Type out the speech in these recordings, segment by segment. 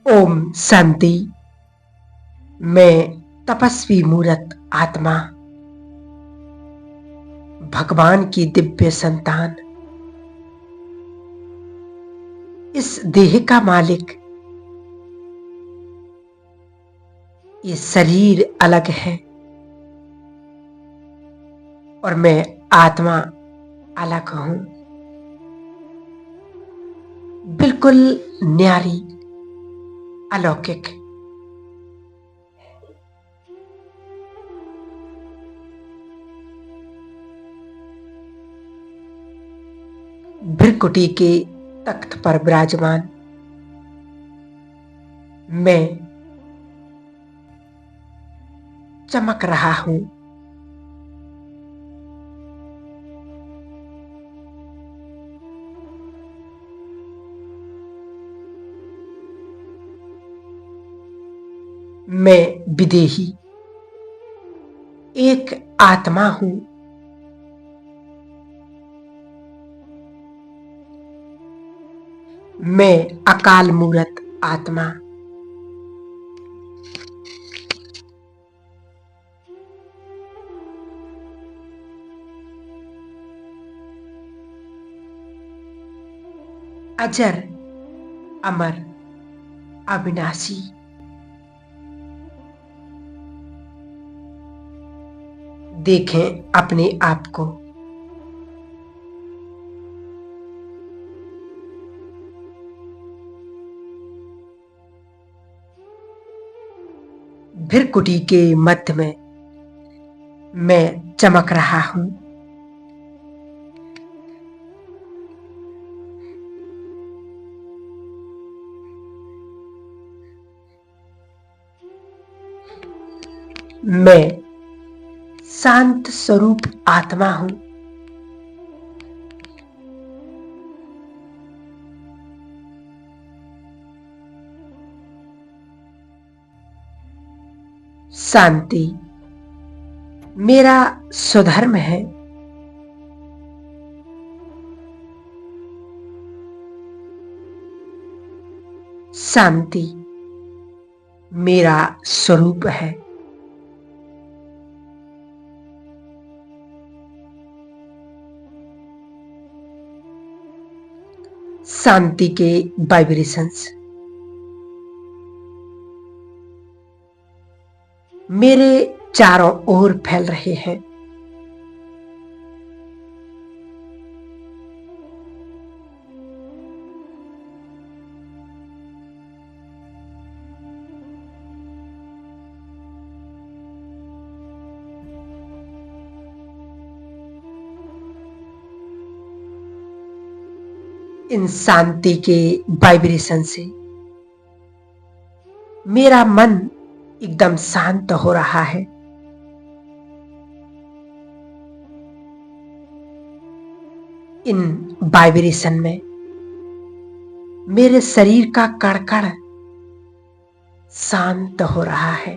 ओम शांति। मैं तपस्वी मूर्त आत्मा, भगवान की दिव्य संतान, इस देह का मालिक। ये शरीर अलग है और मैं आत्मा अलग हूं। बिल्कुल न्यारी, अलौकिक। भृकुटी के तख्त पर विराजमान मैं चमक रहा हूं। मैं विदेही एक आत्मा हूं। मैं अकाल मूर्त आत्मा, अजर, अमर, अविनाशी। देखें अपने आप को। भृकुटी के मध्य में मैं चमक रहा हूं। मैं शांत स्वरूप आत्मा हूं। शांति मेरा स्वधर्म है। शांति मेरा स्वरूप है। शांति के वाइब्रेशंस मेरे चारों ओर फैल रहे हैं। इन शांति के वाइब्रेशन से मेरा मन एकदम शांत हो रहा है। इन वाइब्रेशन में मेरे शरीर का कण-कण शांत हो रहा है।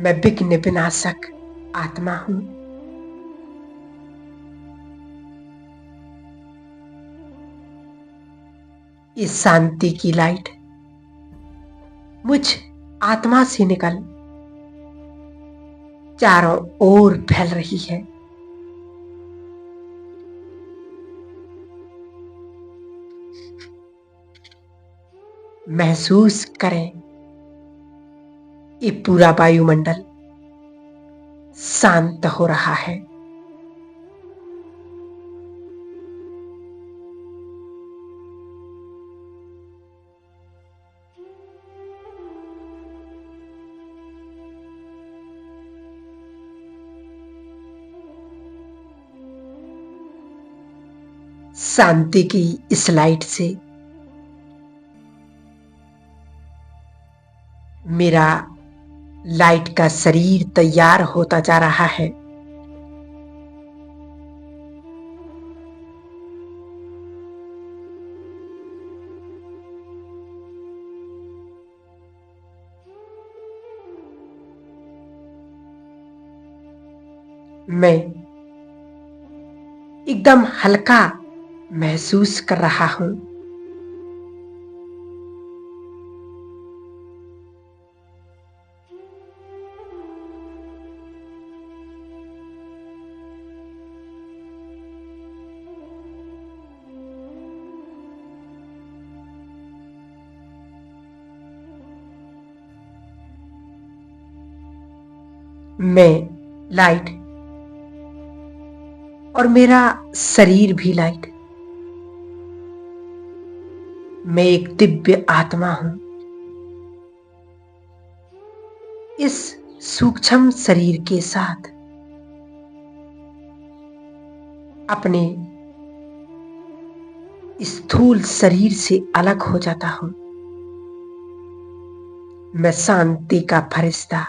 मैं विघ्न विनाशक आत्मा हूं। इस शांति की लाइट मुझ आत्मा से निकल चारों ओर फैल रही है। महसूस करें ये पूरा वायुमंडल शांत हो रहा है। शांति की इस लाइट से मेरा लाइट का शरीर तैयार होता जा रहा है। मैं एकदम हल्का महसूस कर रहा हूं। मैं लाइट और मेरा शरीर भी लाइट। मैं एक दिव्य आत्मा हूं। इस सूक्ष्म शरीर के साथ अपने स्थूल शरीर से अलग हो जाता हूं। मैं शांति का फरिश्ता।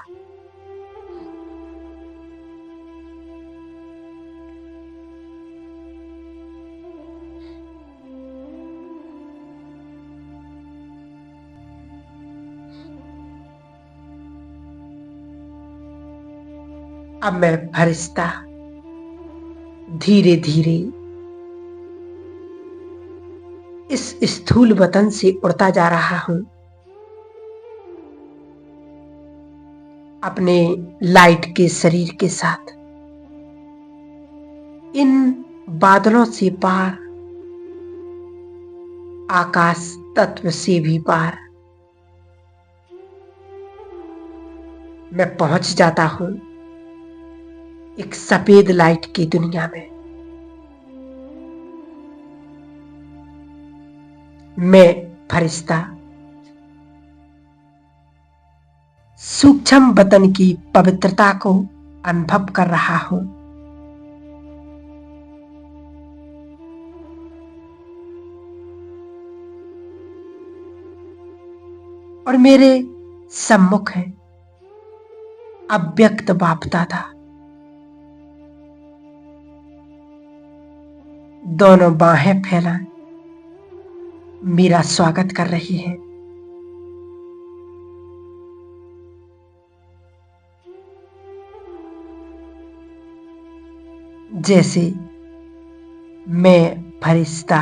अब मैं फरिश्ता धीरे धीरे इस स्थूल वतन से उड़ता जा रहा हूं। अपने लाइट के शरीर के साथ इन बादलों से पार, आकाश तत्व से भी पार मैं पहुंच जाता हूं एक सफेद लाइट की दुनिया में। मैं फरिश्ता सूक्ष्म वतन की पवित्रता को अनुभव कर रहा हूं। और मेरे सम्मुख है अव्यक्त बाप दादा। दोनों बाहें फैलाए मेरा स्वागत कर रही है। जैसे मैं फरिश्ता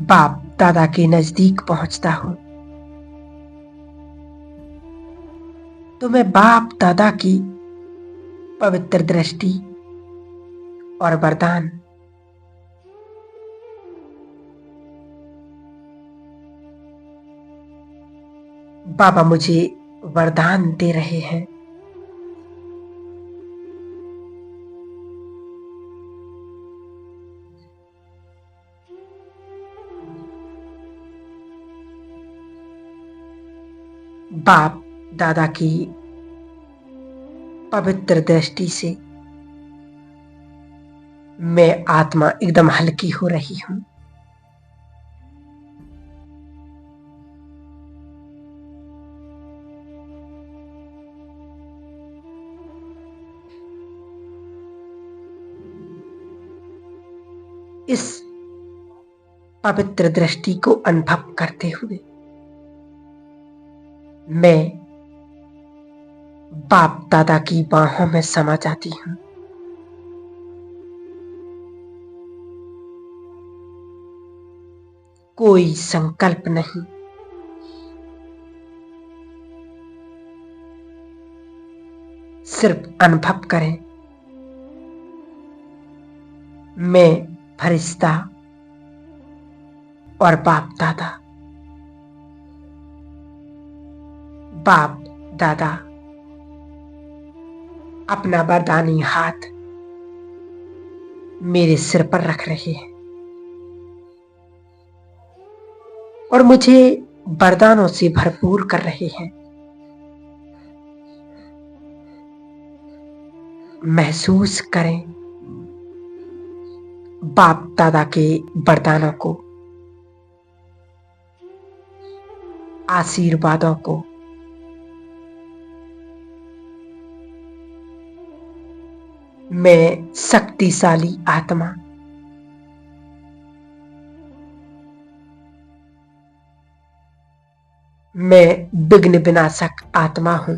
बाप दादा के नजदीक पहुंचता हूं तो मैं बाप दादा की पवित्र दृष्टि और वरदान बाबा मुझे वरदान दे रहे हैं। बाप दादा की पवित्र दृष्टि से मैं आत्मा एकदम हल्की हो रही हूं। इस पवित्र दृष्टि को अनुभव करते हुए मैं बाप दादा की बाहों में समा जाती हूं। कोई संकल्प नहीं, सिर्फ अनुभव करें। मैं फरिश्ता और बाप दादा, बाप दादा अपना वरदानी हाथ मेरे सिर पर रख रहे हैं और मुझे वरदानों से भरपूर कर रहे हैं। महसूस करें बाप दादा के वरदानों को, आशीर्वादों को। मैं शक्तिशाली आत्मा, मैं विघ्न विनाशक आत्मा हूं।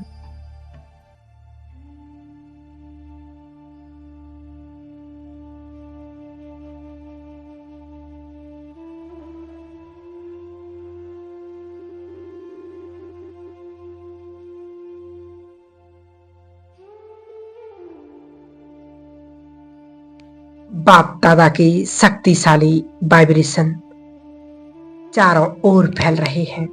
बाप दादा की शक्तिशाली वाइब्रेशन चारों ओर फैल रहे हैं।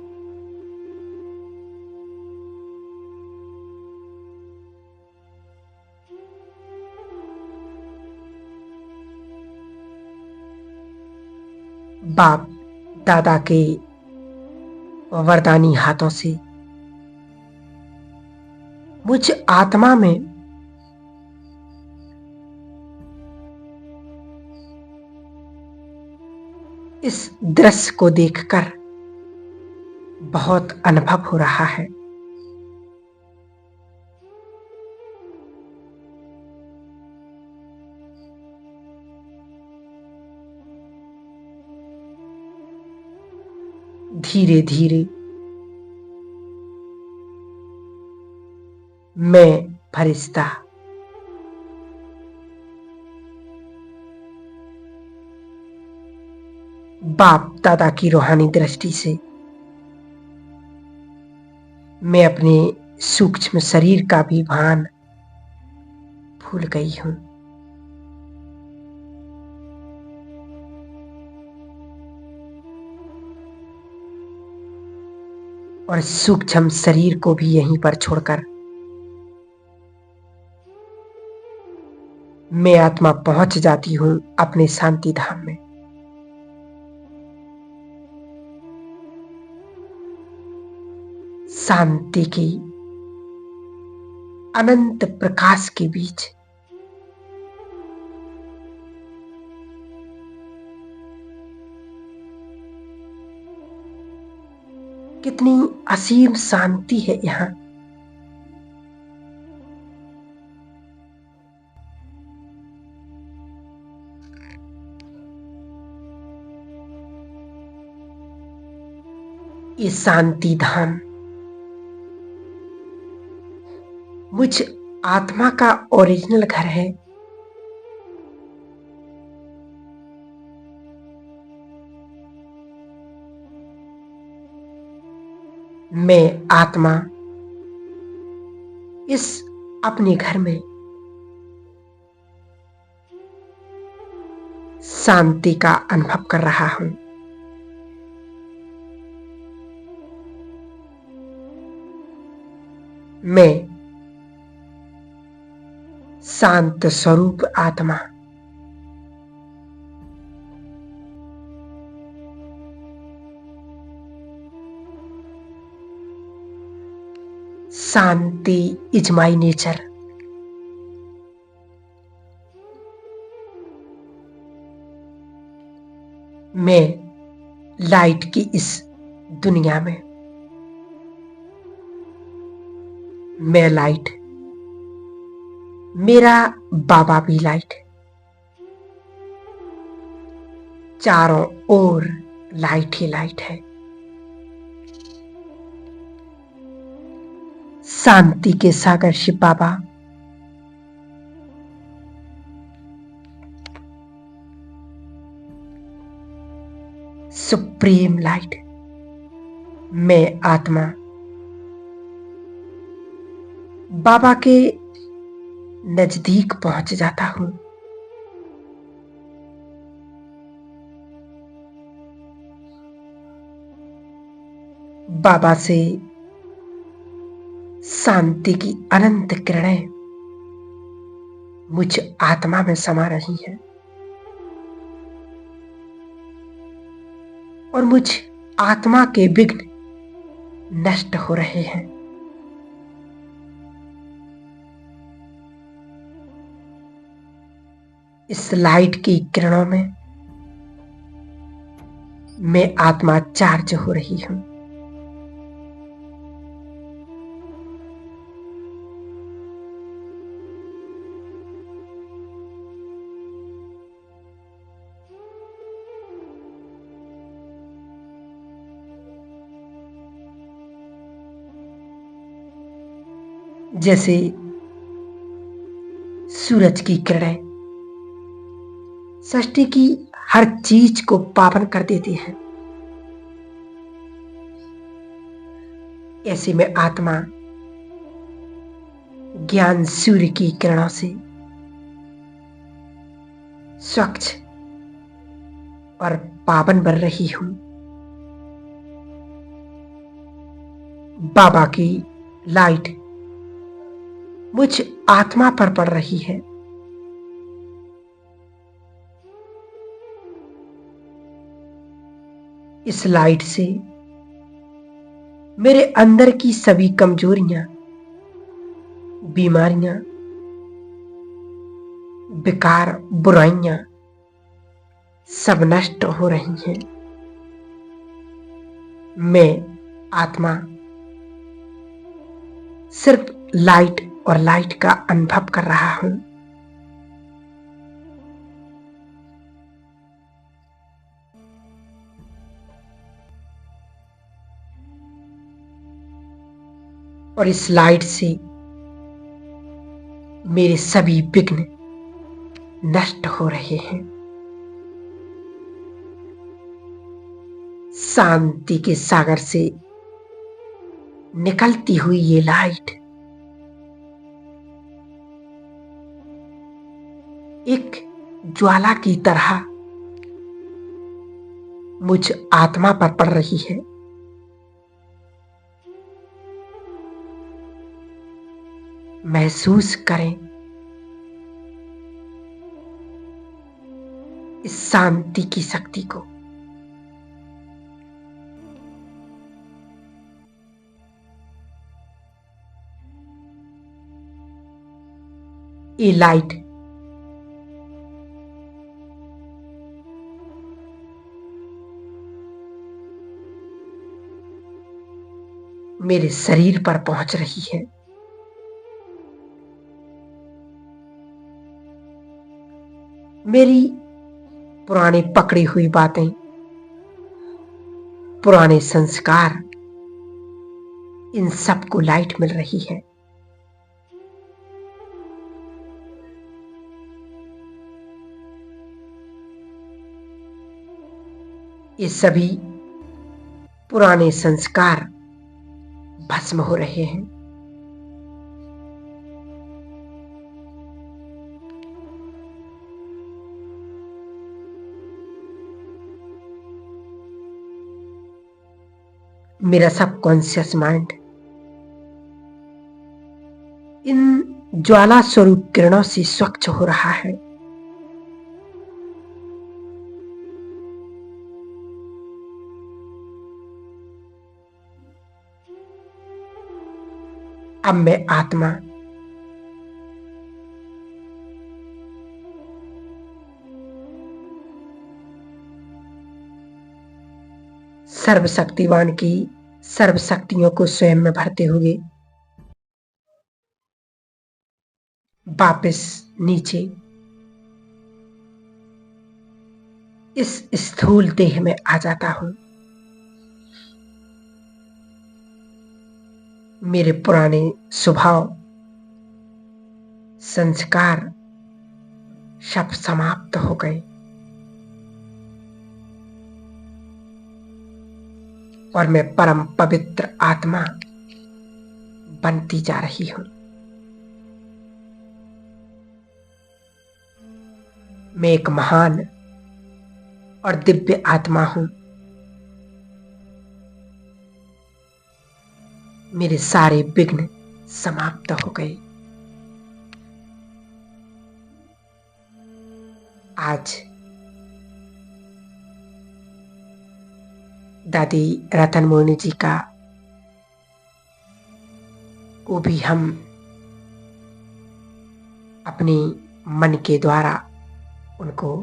बाप दादा के वरदानी हाथों से मुझ आत्मा में इस दृश्य को देखकर बहुत अनुभव हो रहा है। धीरे धीरे मैं फरिश्ता बाप दादा की रूहानी दृष्टि से मैं अपने सूक्ष्म शरीर का भी भान भूल गई हूं। और सूक्ष्म शरीर को भी यहीं पर छोड़कर मैं आत्मा पहुंच जाती हूं अपने शांति धाम में। शांति की अनंत प्रकाश के बीच कितनी असीम शांति है यहाँ। ये शांति धाम मुझ आत्मा का ओरिजिनल घर है। मैं आत्मा इस अपने घर में शांति का अनुभव कर रहा हूं। मैं शांत स्वरूप आत्मा शांति इज माई नेचर। मैं लाइट की इस दुनिया में मैं लाइट, मेरा बाबा भी लाइट, चारों ओर लाइट ही लाइट है। शांति के सागर शिव बाबा सुप्रीम लाइट, मैं आत्मा बाबा के नजदीक पहुंच जाता हूं। बाबा से शांति की अनंत किरणें मुझ आत्मा में समा रही हैं और मुझ आत्मा के विघ्न नष्ट हो रहे हैं। इस लाइट की किरणों में मैं आत्मा चार्ज हो रही हूं। जैसे सूरज की किरणें सृष्टि की हर चीज को पावन कर देती हैं, ऐसे में आत्मा ज्ञान सूर्य की किरणों से स्वच्छ और पावन बन रही हूं। बाबा की लाइट मुझ आत्मा पर पड़ रही है। इस लाइट से मेरे अंदर की सभी कमजोरियां, बीमारियां, बेकार बुराइयां सब नष्ट हो रही हैं। मैं आत्मा सिर्फ लाइट और लाइट का अनुभव कर रहा हूं। और इस लाइट से मेरे सभी विघ्न नष्ट हो रहे हैं। शांति के सागर से निकलती हुई ये लाइट एक ज्वाला की तरह मुझ आत्मा पर पड़ रही है। महसूस करें इस शांति की शक्ति को। ये लाइट मेरे शरीर पर पहुंच रही है। मेरी पुरानी पकड़ी हुई बातें, पुराने संस्कार, इन सब को लाइट मिल रही है। ये सभी पुराने संस्कार भस्म हो रहे हैं। मेरा सबकॉन्शियस माइंड इन ज्वाला स्वरूप किरणों से स्वच्छ हो रहा है। अब मैं आत्मा सर्वशक्तिवान की सर्व शक्तियों को स्वयं में भरते हुए वापस नीचे इस स्थूल देह में आ जाता हूं। मेरे पुराने स्वभाव, संस्कार सब समाप्त हो गए और मैं परम पवित्र आत्मा बनती जा रही हूं। मैं एक महान और दिव्य आत्मा हूं। मेरे सारे विघ्न समाप्त हो गए। आज दादी रतन मोहिनी जी का को भी हम अपनी मन के द्वारा उनको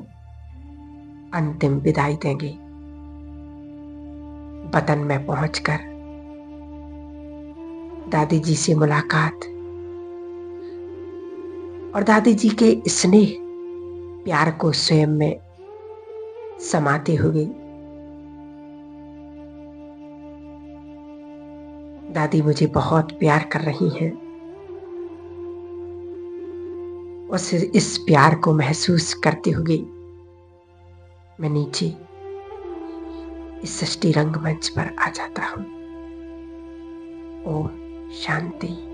अंतिम विदाई देंगे। वतन में पहुंचकर दादी जी से मुलाकात और दादी जी के स्नेह प्यार को स्वयं में समाते हुए दादी मुझे बहुत प्यार कर रही हैं। उस इस प्यार को महसूस करते हुए मैं नीचे इस सृष्टि रंगमंच पर आ जाता हूं। ओम शांति।